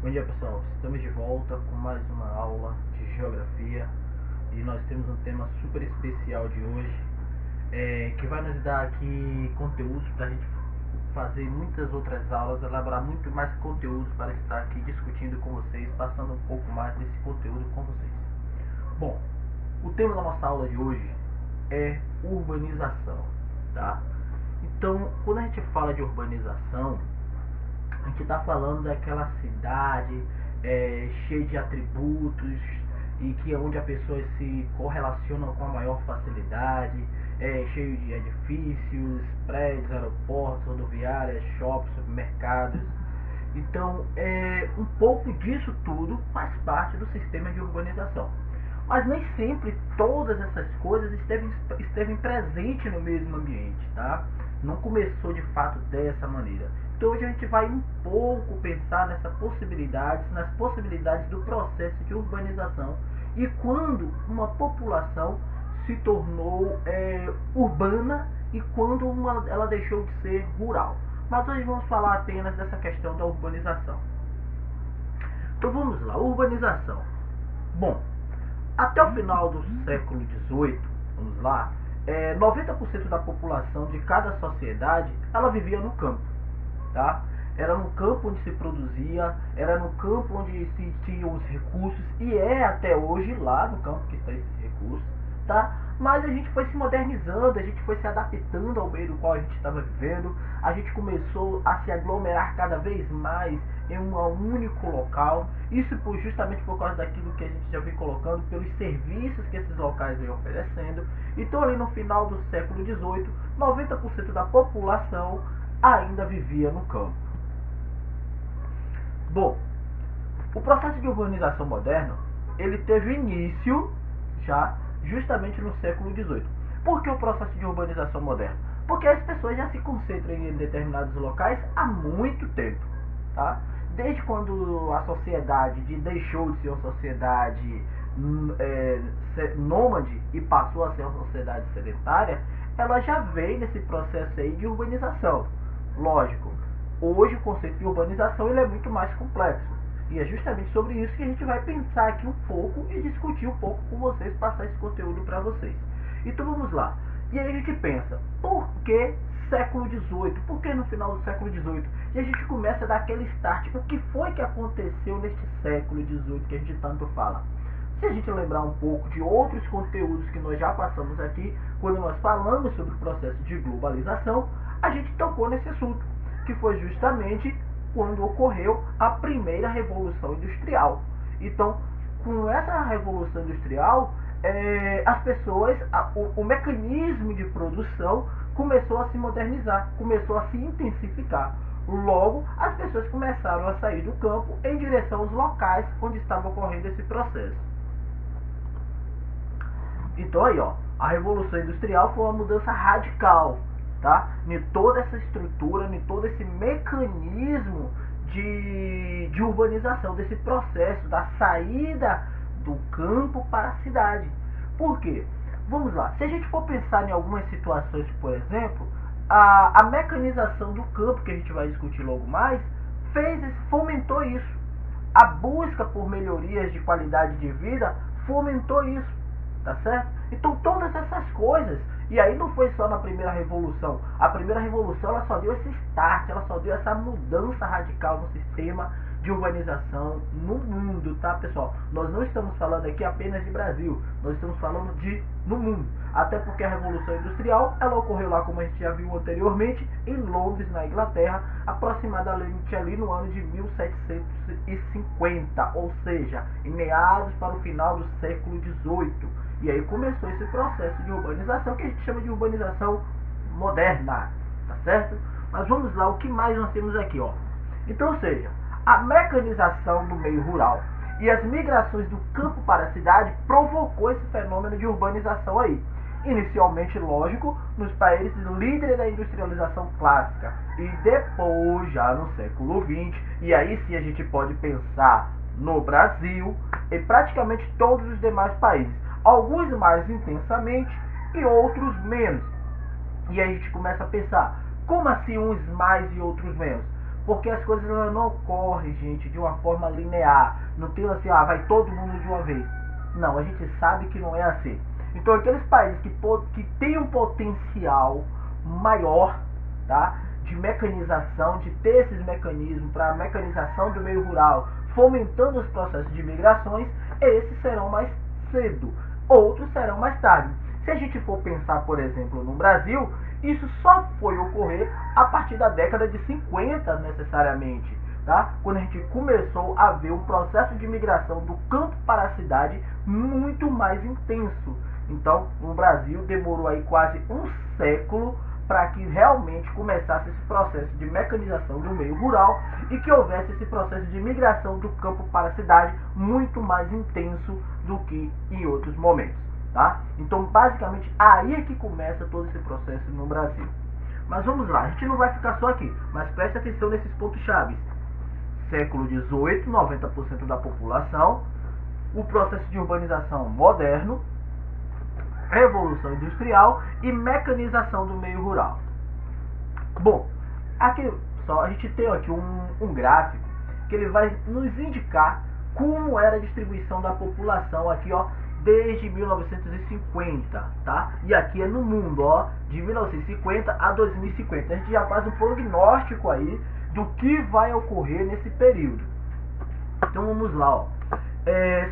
Bom dia pessoal, estamos de volta com mais uma aula de geografia e nós temos um tema super especial de hoje que vai nos dar aqui conteúdos para a gente fazer muitas outras aulas, elaborar muito mais conteúdos para estar aqui discutindo com vocês, passando um pouco mais desse conteúdo com vocês. Bom, o tema da nossa aula de hoje é urbanização, tá? Então, quando a gente fala de urbanização, a gente está falando daquela cidade cheia de atributos e que é onde as pessoas se correlacionam com a maior facilidade, cheio de edifícios, prédios, aeroportos, rodoviárias, shoppings, supermercados. Então, um pouco disso tudo faz parte do sistema de urbanização. Mas nem sempre todas essas coisas esteve presentes no mesmo ambiente, tá? Não começou de fato dessa maneira. Então hoje a gente vai um pouco pensar nas possibilidades do processo de urbanização e quando uma população se tornou urbana e quando ela deixou de ser rural. Mas hoje vamos falar apenas dessa questão da urbanização. Então vamos lá, urbanização. Bom, até o final do século XVIII, vamos lá, 90% da população de cada sociedade, ela vivia no campo, tá? Era no campo onde se produzia, era no campo onde se tinham os recursos, e é até hoje lá no campo que estão esses recursos, tá? Mas a gente foi se modernizando, a gente foi se adaptando ao meio do qual a gente estava vivendo, a gente começou a se aglomerar cada vez mais em um único local, isso justamente por causa daquilo que a gente já vem colocando, pelos serviços que esses locais vêm oferecendo. Então ali no final do século XVIII, 90% da população ainda vivia no campo. Bom, o processo de urbanização moderno, ele teve início já justamente no século XVIII. Por que o processo de urbanização moderno? Porque as pessoas já se concentram em determinados locais há muito tempo, tá? Desde quando a sociedade deixou de ser uma sociedade nômade e passou a ser uma sociedade sedentária, ela já vem nesse processo aí de urbanização. Lógico, hoje o conceito de urbanização ele é muito mais complexo. E é justamente sobre isso que a gente vai pensar aqui um pouco e discutir um pouco com vocês, passar esse conteúdo para vocês. Então vamos lá. E aí a gente pensa, por que século XVIII? Por que no final do século XVIII? E a gente começa a dar aquele start. O que foi que aconteceu neste século XVIII que a gente tanto fala? Se a gente lembrar um pouco de outros conteúdos que nós já passamos aqui, quando nós falamos sobre o processo de globalização, a gente tocou nesse assunto, que foi justamente quando ocorreu a primeira Revolução Industrial. Então, com essa Revolução Industrial, as pessoas, o mecanismo de produção começou a se modernizar, começou a se intensificar. Logo, as pessoas começaram a sair do campo em direção aos locais onde estava ocorrendo esse processo. Então aí, ó, a Revolução Industrial foi uma mudança radical, tá? Em toda essa estrutura, em todo esse mecanismo de urbanização, desse processo da saída do campo para a cidade. Por quê? Vamos lá, se a gente for pensar em algumas situações, por exemplo, a mecanização do campo, que a gente vai discutir logo mais, fomentou isso. A busca por melhorias de qualidade de vida fomentou isso, tá certo? Então todas essas coisas, e aí não foi só na primeira revolução. A primeira revolução ela só deu esse start, ela só deu essa mudança radical no sistema de urbanização no mundo, tá pessoal? Nós não estamos falando aqui apenas de Brasil, nós estamos falando no mundo. Até porque a Revolução Industrial, ela ocorreu lá, como a gente já viu anteriormente, em Londres, na Inglaterra, aproximadamente ali no ano de 1750, ou seja, em meados para o final do século XVIII. E aí começou esse processo de urbanização que a gente chama de urbanização moderna, tá certo? Mas vamos lá, o que mais nós temos aqui, ó? Então, ou seja, a mecanização do meio rural e as migrações do campo para a cidade provocou esse fenômeno de urbanização aí. Inicialmente, lógico, nos países líderes da industrialização clássica e depois, já no século XX, e aí sim a gente pode pensar no Brasil e praticamente todos os demais países. Alguns mais intensamente e outros menos. E aí a gente começa a pensar, como assim uns mais e outros menos? Porque as coisas elas não ocorrem, gente, de uma forma linear. Não tem assim, vai todo mundo de uma vez. Não, a gente sabe que não é assim. Então aqueles países que têm um potencial maior, tá, de mecanização, de ter esses mecanismos para a mecanização do meio rural, fomentando os processos de migrações, esses serão mais cedo, outros serão mais tarde. Se a gente for pensar, por exemplo, no Brasil, isso só foi ocorrer a partir da década de 50 necessariamente, tá? Quando a gente começou a ver um processo de migração do campo para a cidade muito mais intenso. Então, o Brasil demorou aí quase um século para que realmente começasse esse processo de mecanização do meio rural e que houvesse esse processo de migração do campo para a cidade muito mais intenso do que em outros momentos, tá? Então, basicamente, aí é que começa todo esse processo no Brasil. Mas vamos lá, a gente não vai ficar só aqui, mas preste atenção nesses pontos chaves. Século XVIII, 90% da população, o processo de urbanização moderno, revolução industrial e mecanização do meio rural. Bom, aqui só a gente tem aqui um gráfico que ele vai nos indicar como era a distribuição da população aqui, ó, desde 1950, tá? E aqui é no mundo, ó, de 1950 a 2050. A gente já faz um prognóstico aí do que vai ocorrer nesse período. Então vamos lá, ó.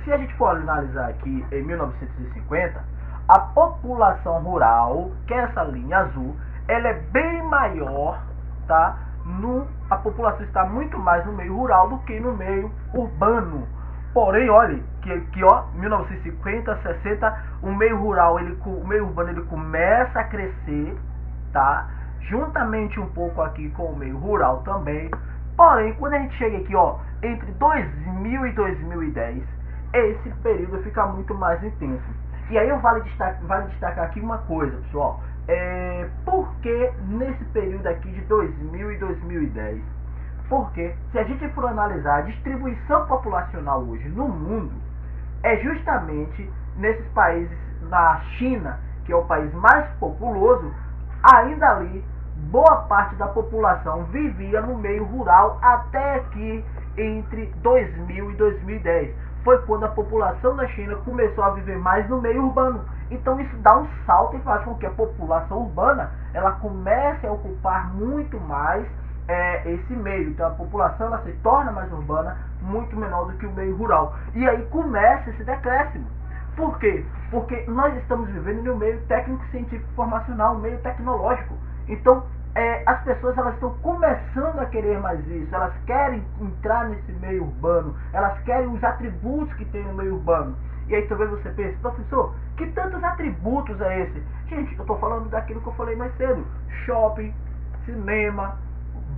Se a gente for analisar aqui em 1950, a população rural, que é essa linha azul, ela é bem maior, tá? A população está muito mais no meio rural do que no meio urbano. Porém, olha, que ó, 1950, 60, o meio rural, o meio urbano ele começa a crescer, tá? Juntamente um pouco aqui com o meio rural também. Porém, quando a gente chega aqui, ó, entre 2000 e 2010, esse período fica muito mais intenso. E aí vale destacar aqui uma coisa, pessoal. Por que nesse período aqui de 2000 e 2010? Porque se a gente for analisar a distribuição populacional hoje no mundo, é justamente nesses países, na China, que é o país mais populoso, ainda ali, boa parte da população vivia no meio rural até aqui entre 2000 e 2010. Foi quando a população da China começou a viver mais no meio urbano. Então isso dá um salto e faz com que a população urbana ela comece a ocupar muito mais esse meio. Então a população ela se torna mais urbana, muito menor do que o meio rural. E aí começa esse decréscimo. Por quê? Porque nós estamos vivendo no meio técnico, científico, informacional, meio tecnológico. Então as pessoas elas estão começando a querer mais isso, elas querem entrar nesse meio urbano, elas querem os atributos que tem no meio urbano. E aí talvez você pense, professor, que tantos atributos é esse? Gente, eu estou falando daquilo que eu falei mais cedo: shopping, cinema,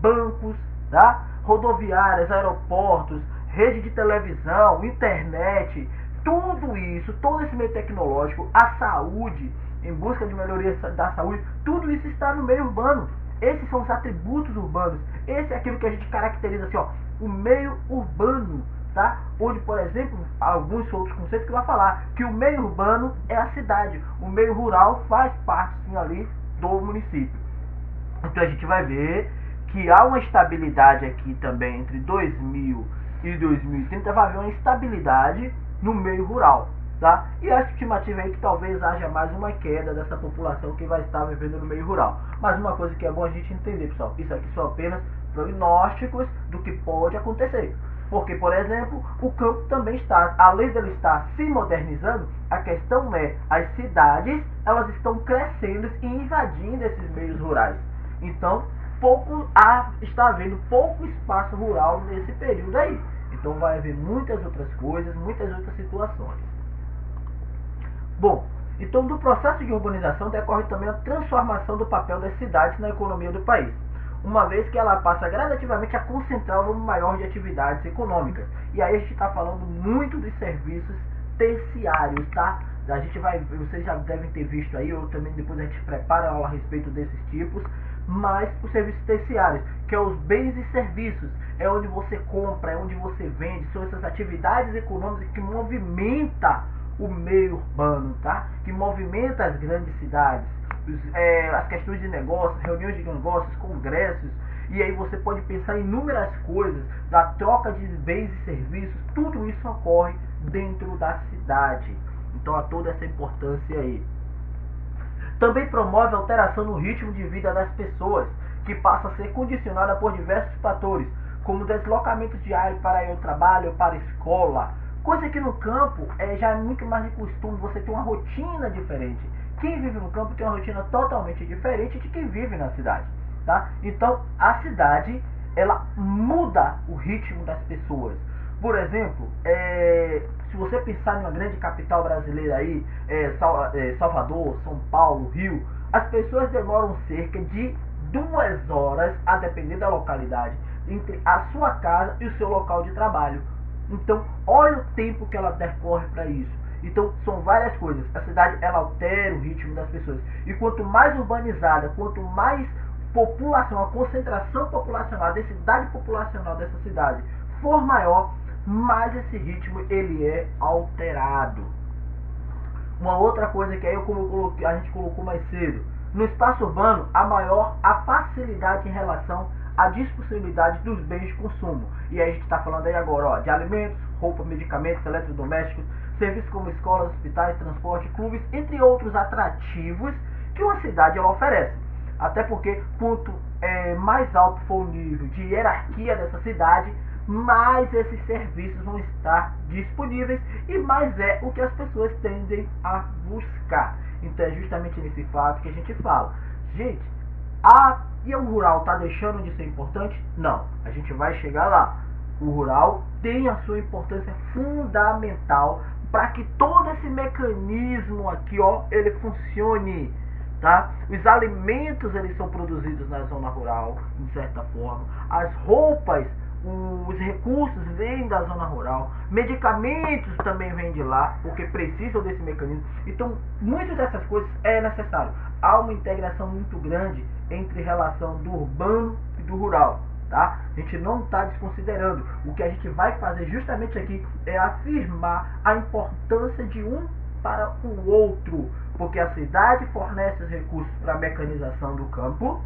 bancos, tá? Rodoviárias, aeroportos, rede de televisão, internet, tudo isso, todo esse meio tecnológico, a saúde, em busca de melhoria da saúde, tudo isso está no meio urbano. Esses são os atributos urbanos. Esse é aquilo que a gente caracteriza assim, ó, o meio urbano, tá? Onde, por exemplo, alguns outros conceitos que vai falar que o meio urbano é a cidade, o meio rural faz parte, sim, ali do município. Então a gente vai ver que há uma estabilidade aqui também entre 2000 e 2030, vai haver uma estabilidade no meio rural. Tá? E a estimativa é que talvez haja mais uma queda dessa população que vai estar vivendo no meio rural. Mas uma coisa que é bom a gente entender, pessoal, isso aqui são apenas prognósticos do que pode acontecer. Porque, por exemplo, o campo também está, além dele estar se modernizando, a questão é, as cidades, elas estão crescendo e invadindo esses meios rurais. Então, está havendo pouco espaço rural nesse período aí. Então vai haver muitas outras coisas, muitas outras situações. Bom, então do processo de urbanização decorre também a transformação do papel das cidades na economia do país, uma vez que ela passa gradativamente a concentrar um número maior de atividades econômicas. E aí a gente está falando muito dos serviços terciários, tá? Vocês já devem ter visto aí, ou também depois a gente prepara aula a respeito desses tipos, mas os serviços terciários, que é os bens e serviços, é onde você compra, é onde você vende, são essas atividades econômicas que movimentam o meio urbano, tá? Que movimenta as grandes cidades, as questões de negócios, reuniões de negócios, congressos E aí você pode pensar em inúmeras coisas, da troca de bens e serviços, tudo isso ocorre dentro da cidade. Então há toda essa importância aí. Também promove alteração no ritmo de vida das pessoas, que passa a ser condicionada por diversos fatores, como deslocamentos diários para ir ao trabalho ou para a escola, coisa que no campo já é muito mais de costume, você tem uma rotina diferente. Quem vive no campo tem uma rotina totalmente diferente de quem vive na cidade, tá? Então a cidade, ela muda o ritmo das pessoas. Por exemplo, se você pensar em uma grande capital brasileira aí, Salvador, São Paulo, Rio, as pessoas demoram cerca de 2 horas, a depender da localidade, entre a sua casa e o seu local de trabalho. Então, olha o tempo que ela decorre para isso. Então, são várias coisas. A cidade, ela altera o ritmo das pessoas. E quanto mais urbanizada, quanto mais população, a concentração populacional, a densidade populacional dessa cidade for maior, mais esse ritmo ele é alterado. Uma outra coisa que aí a gente colocou mais cedo, no espaço urbano há maior a facilidade em relação à disponibilidade dos bens de consumo. E aí a gente está falando aí agora de alimentos, roupas, medicamentos, eletrodomésticos, serviços como escolas, hospitais, transporte, clubes, entre outros atrativos que uma cidade ela oferece. Até porque quanto mais alto for o nível de hierarquia dessa cidade, mais esses serviços vão estar disponíveis e mais é o que as pessoas tendem a buscar. Então é justamente nesse fato que a gente fala. Gente, e o rural está deixando de ser importante? Não, a gente vai chegar lá. O rural tem a sua importância fundamental para que todo esse mecanismo aqui, ele funcione. Tá? Os alimentos eles são produzidos na zona rural, de certa forma. As roupas, os recursos vêm da zona rural, medicamentos também vêm de lá, porque precisam desse mecanismo. Então, muitas dessas coisas é necessário. Há uma integração muito grande entre relação do urbano e do rural, tá? A gente não está desconsiderando. O que a gente vai fazer justamente aqui é afirmar a importância de um para o outro, porque a cidade fornece os recursos para a mecanização do campo,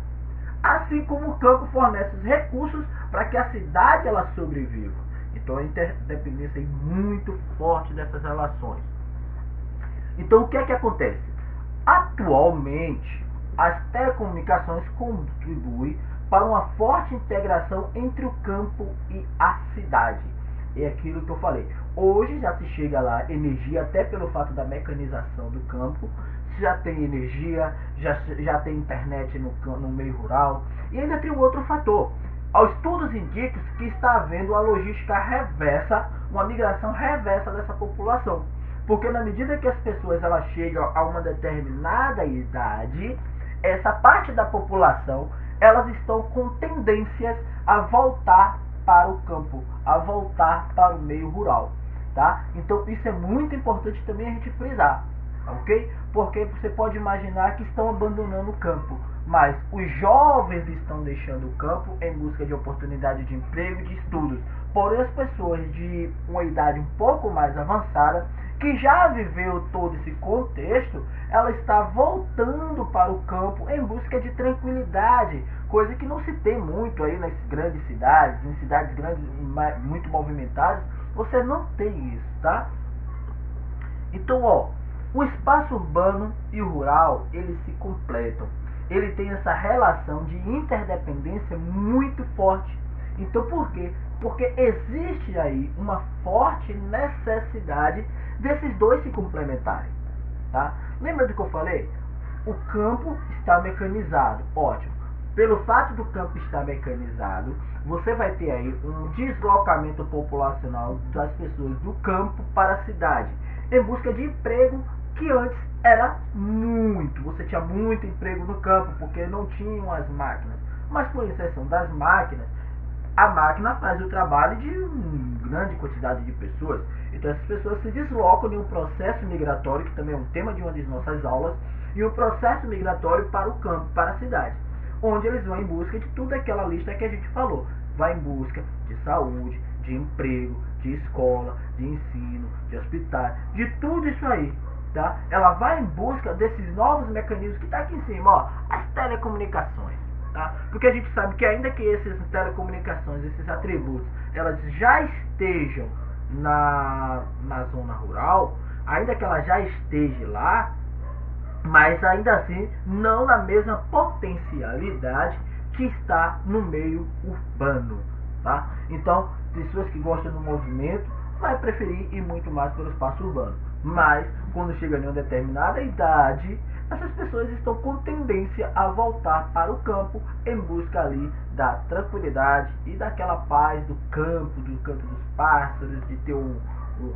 assim como o campo fornece os recursos para que a cidade ela sobreviva. Então a interdependência é muito forte dessas relações. Então o que é que acontece? Atualmente, as telecomunicações contribuem para uma forte integração entre o campo e a cidade. É aquilo que eu falei. Hoje já se chega lá energia, até pelo fato da mecanização do campo. Já tem energia, já tem internet no meio rural. E ainda tem um outro fator. Os estudos indicam que está havendo uma logística reversa, uma migração reversa dessa população. Porque na medida que as pessoas elas chegam a uma determinada idade, essa parte da população elas estão com tendências a voltar para o campo, a voltar para o meio rural, tá? Então isso é muito importante também a gente frisar, ok? Porque você pode imaginar que estão abandonando o campo, mas os jovens estão deixando o campo em busca de oportunidade de emprego e de estudos. Porém, as pessoas de uma idade um pouco mais avançada, que já viveu todo esse contexto, ela está voltando para o campo em busca de tranquilidade, coisa que não se tem muito aí nas grandes cidades, em cidades grandes muito movimentadas, você não tem isso, tá? Então, o espaço urbano e o rural, eles se completam. Ele tem essa relação de interdependência muito forte. Então, por quê? Porque existe aí uma forte necessidade desses dois se complementarem, tá? Lembra do que eu falei? O campo está mecanizado, ótimo. Pelo fato do campo estar mecanizado, você vai ter aí um deslocamento populacional das pessoas do campo para a cidade, em busca de emprego que antes era muito. Você tinha muito emprego no campo, porque não tinham as máquinas. Mas com exceção das máquinas, a máquina faz o trabalho de uma grande quantidade de pessoas. Então essas pessoas se deslocam em um processo migratório, que também é um tema de uma das nossas aulas, e um processo migratório para o campo, para a cidade, onde eles vão em busca de tudo aquela lista que a gente falou. Vai em busca de saúde, de emprego, de escola, de ensino, de hospitais, de tudo isso aí. Tá? Ela vai em busca desses novos mecanismos que está aqui em cima, as telecomunicações. tá? Porque a gente sabe que ainda que essas telecomunicações, esses atributos, elas já estejam na zona rural, ainda que ela já esteja lá, mas ainda assim não na mesma potencialidade que está no meio urbano, tá? Então, pessoas que gostam do movimento vai preferir ir muito mais pelo espaço urbano, mas quando chega em uma determinada idade, essas pessoas estão com tendência a voltar para o campo em busca ali da tranquilidade e daquela paz do campo, do canto dos pássaros, de ter um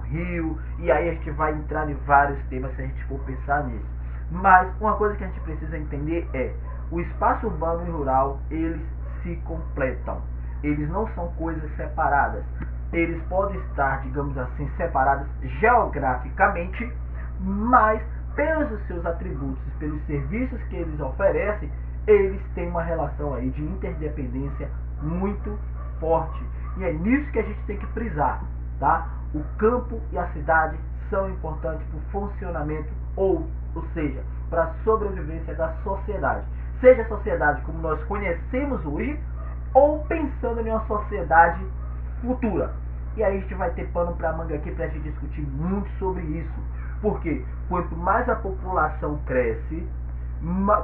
rio, e aí a gente vai entrar em vários temas se a gente for pensar nisso. Mas uma coisa que a gente precisa entender é, o espaço urbano e rural, eles se completam. Eles não são coisas separadas. Eles podem estar, digamos assim, separados geograficamente, mas pelos seus atributos, pelos serviços que eles oferecem, eles têm uma relação aí de interdependência muito forte. E é nisso que a gente tem que frisar, tá? O campo e a cidade são importantes para o funcionamento, ou seja, para a sobrevivência da sociedade. Seja a sociedade como nós conhecemos hoje, ou pensando em uma sociedade futura. E aí a gente vai ter pano para manga aqui para a gente discutir muito sobre isso. Porque quanto mais a população cresce,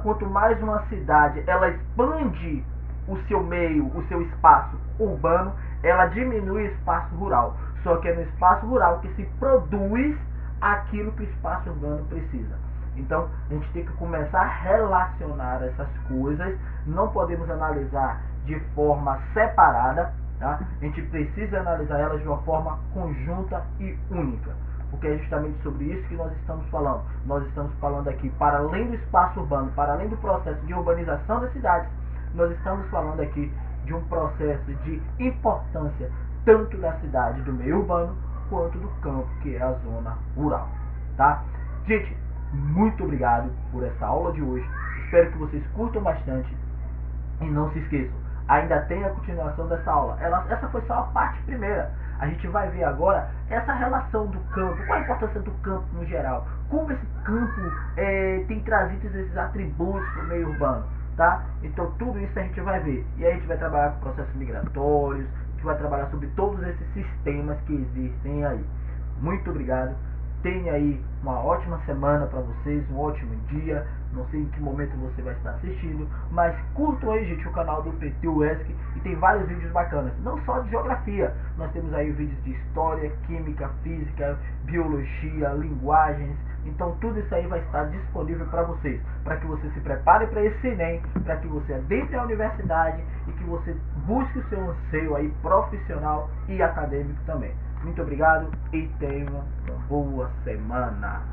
quanto mais uma cidade ela expande o seu meio, o seu espaço urbano, ela diminui o espaço rural. Só que é no espaço rural que se produz aquilo que o espaço urbano precisa. Então a gente tem que começar a relacionar essas coisas. Não podemos analisar de forma separada, tá? A gente precisa analisar elas de uma forma conjunta e única, porque é justamente sobre isso que nós estamos falando. Nós estamos falando aqui, para além do espaço urbano, para além do processo de urbanização das cidades, nós estamos falando aqui de um processo de importância tanto da cidade, do meio urbano, quanto do campo, que é a zona rural, tá? Gente, muito obrigado por essa aula de hoje. Espero que vocês curtam bastante e não se esqueçam, ainda tem a continuação dessa aula. Essa foi só a parte primeira. A gente vai ver agora essa relação do campo, qual a importância do campo no geral, como esse campo tem trazido esses atributos para o meio urbano, tá? Então tudo isso a gente vai ver. E aí a gente vai trabalhar com processos migratórios, a gente vai trabalhar sobre todos esses sistemas que existem aí. Muito obrigado. Tenha aí uma ótima semana para vocês, um ótimo dia. Não sei em que momento você vai estar assistindo, mas curtam aí, gente, o canal do PT UESC, e tem vários vídeos bacanas, não só de geografia. Nós temos aí vídeos de história, química, física, biologia, linguagens. Então tudo isso aí vai estar disponível para vocês, para que você se prepare para esse Enem, para que você adentre a universidade e que você busque o seu anseio aí profissional e acadêmico também. Muito obrigado e tenha uma boa semana.